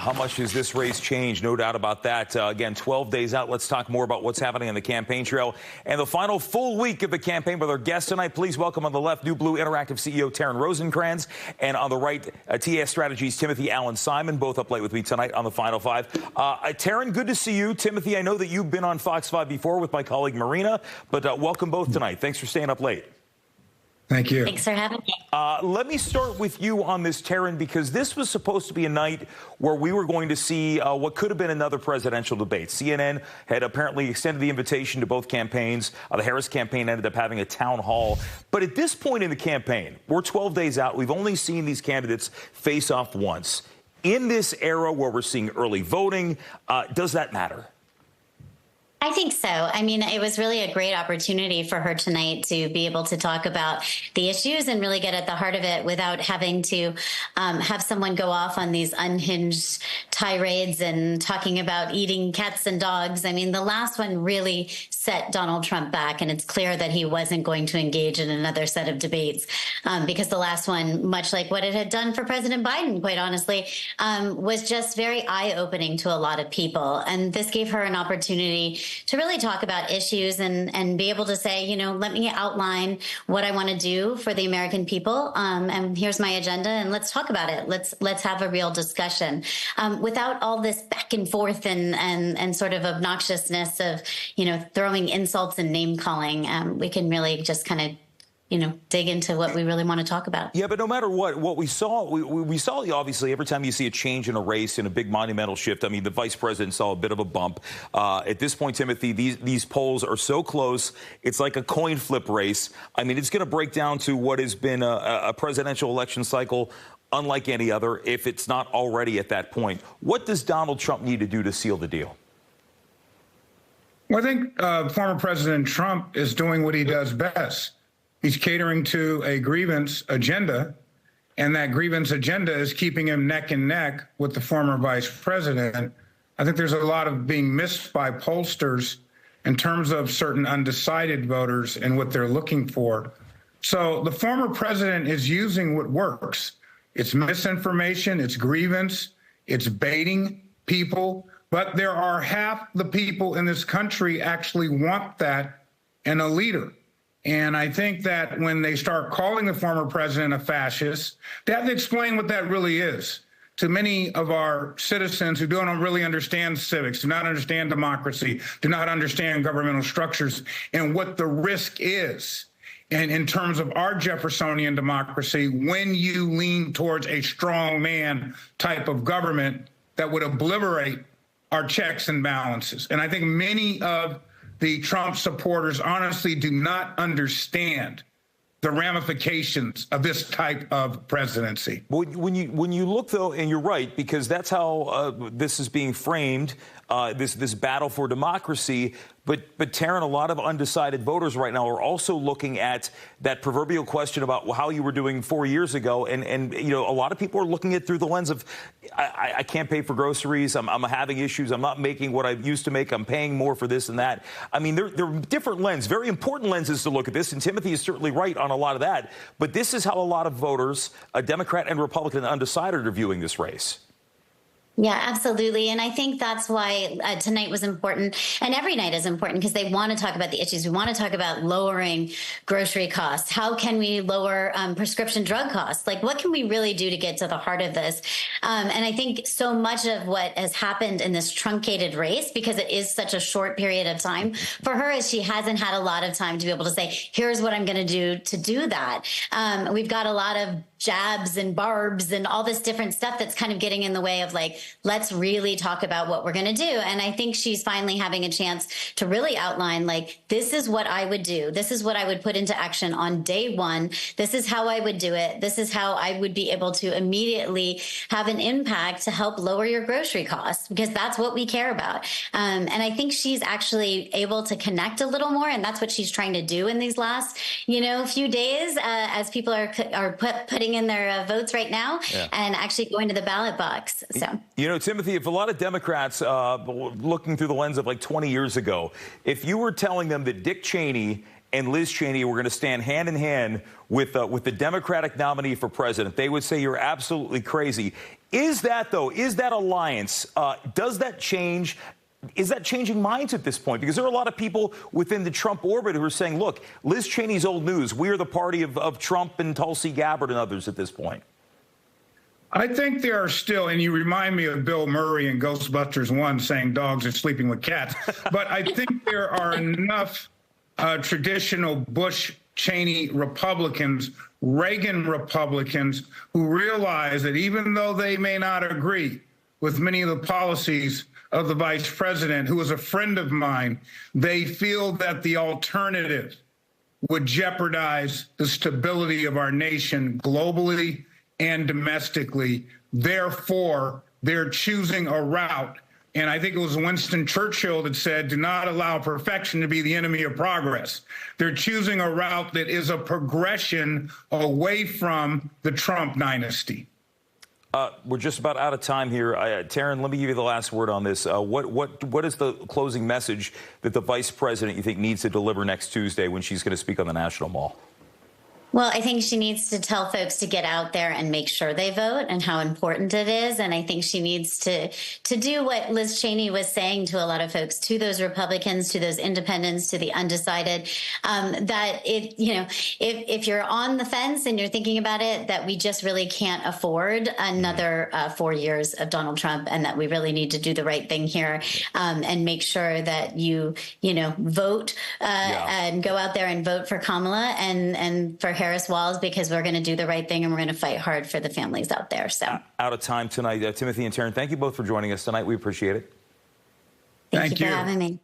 how much has this race changed? No doubt about that. Again, 12 days out. Let's talk more about what's happening on the campaign trail and the final full week of the campaign with our guests tonight. Please welcome on the left, New Blue Interactive CEO Taryn Rosencrans, and on the right, TS Strategies Timothy Allen Simon, both up late with me tonight on the Final Five. Taryn, good to see you. Timothy, I know that you've been on Fox 5 before with my colleague Marina, but welcome both tonight. Thanks for staying up late. Thank you. Thanks for having me. Let me start with you on this, Taryn, because this was supposed to be a night where we were going to see what could have been another presidential debate. CNN had apparently extended the invitation to both campaigns. The Harris campaign ended up having a town hall. But at this point in the campaign, we're 12 days out. We've only seen these candidates face off once. In this era where we're seeing early voting, does that matter? I think so. I mean, it was really a great opportunity for her tonight to be able to talk about the issues and really get at the heart of it without having to have someone go off on these unhinged tirades and talking about eating cats and dogs. I mean, the last one really set Donald Trump back, and it's clear that he wasn't going to engage in another set of debates because the last one, much like what it had done for President Biden, quite honestly, was just very eye-opening to a lot of people. And this gave her an opportunity to really talk about issues and be able to say, you know, let me outline what I want to do for the American people. And here's my agenda, and let's talk about it. Let's have a real discussion without all this back and forth and sort of obnoxiousness of, you know, throwing insults and name calling. We can really just kind of, you know, dig into what we really want to talk about. Yeah, but no matter what we saw, we saw, obviously, every time you see a change in a race and a big monumental shift, I mean, the vice president saw a bit of a bump. At this point, Timothy, these polls are so close, it's like a coin flip race. I mean, it's going to break down to what has been a presidential election cycle unlike any other, if it's not already at that point. What does Donald Trump need to do to seal the deal? Well, I think former President Trump is doing what he does best. He's catering to a grievance agenda, and that grievance agenda is keeping him neck and neck with the former vice president. I think there's a lot of being missed by pollsters in terms of certain undecided voters and what they're looking for. So the former president is using what works. It's misinformation, it's grievance, it's baiting people, but there are half the people in this country actually want that in a leader. And I think that when they start calling the former president a fascist, they have to explain what that really is to many of our citizens who don't really understand civics, do not understand democracy, do not understand governmental structures, and what the risk is. And in terms of our Jeffersonian democracy, when you lean towards a strong man type of government that would obliterate our checks and balances. And I think many of the Trump supporters honestly do not understand the ramifications of this type of presidency. When you look, though, and you're right, because that's how this is being framed, this battle for democracy. But Taryn, a lot of undecided voters right now are also looking at that proverbial question about how you were doing 4 years ago. And you know, a lot of people are looking at it through the lens of, I can't pay for groceries. I'm having issues. I'm not making what I used to make. I'm paying more for this and that. I mean, there are different lenses, very important lenses to look at this. And Timothy is certainly right on a lot of that. But this is how a lot of voters, a Democrat and Republican undecided, are viewing this race. Yeah, absolutely. And I think that's why tonight was important. And every night is important because they want to talk about the issues. We want to talk about lowering grocery costs. How can we lower prescription drug costs? Like, what can we really do to get to the heart of this? And I think so much of what has happened in this truncated race, because it is such a short period of time for her, is she hasn't had a lot of time to be able to say, here's what I'm going to do that. We've got a lot of jabs and barbs and all this different stuff that's kind of getting in the way of, like, let's really talk about what we're going to do. And I think she's finally having a chance to really outline, like, this is what I would do. This is what I would put into action on day one. This is how I would do it. This is how I would be able to immediately have an impact to help lower your grocery costs, because that's what we care about. And I think she's actually able to connect a little more. And that's what she's trying to do in these last, few days, as people are putting in their votes right now, and actually going to the ballot box. So, Timothy, if a lot of Democrats looking through the lens of like 20 years ago, if you were telling them that Dick Cheney and Liz Cheney were going to stand hand in hand with the Democratic nominee for president, they would say you're absolutely crazy. Is that alliance, does that change? Is that changing minds at this point? Because there are a lot of people within the Trump orbit who are saying, look, Liz Cheney's old news. We are the party of Trump and Tulsi Gabbard and others at this point. I think there are still, and you remind me of Bill Murray in Ghostbusters 1 saying dogs are sleeping with cats, but I think there are enough traditional Bush-Cheney Republicans, Reagan Republicans, who realize that even though they may not agree with many of the policies of the vice president, who is a friend of mine, they feel that the alternative would jeopardize the stability of our nation globally and domestically. Therefore, they're choosing a route. And I think it was Winston Churchill that said, do not allow perfection to be the enemy of progress. They're choosing a route that is a progression away from the Trump dynasty. We're just about out of time here. Taryn, let me give you the last word on this. What is the closing message that the vice president, you think, needs to deliver next Tuesday when she's going to speak on the National Mall? Well, I think she needs to tell folks to get out there and make sure they vote and how important it is. And I think she needs to do what Liz Cheney was saying to a lot of folks, to those Republicans, to those independents, to the undecided, that if you're on the fence and you're thinking about it, that we just really can't afford another 4 years of Donald Trump, and that we really need to do the right thing here, and make sure that you vote and go out there and vote for Kamala and for Harris Walls, because we're going to do the right thing and we're going to fight hard for the families out there. So out of time tonight. Timothy and Taryn, thank you both for joining us tonight. We appreciate it. Thank you for having me.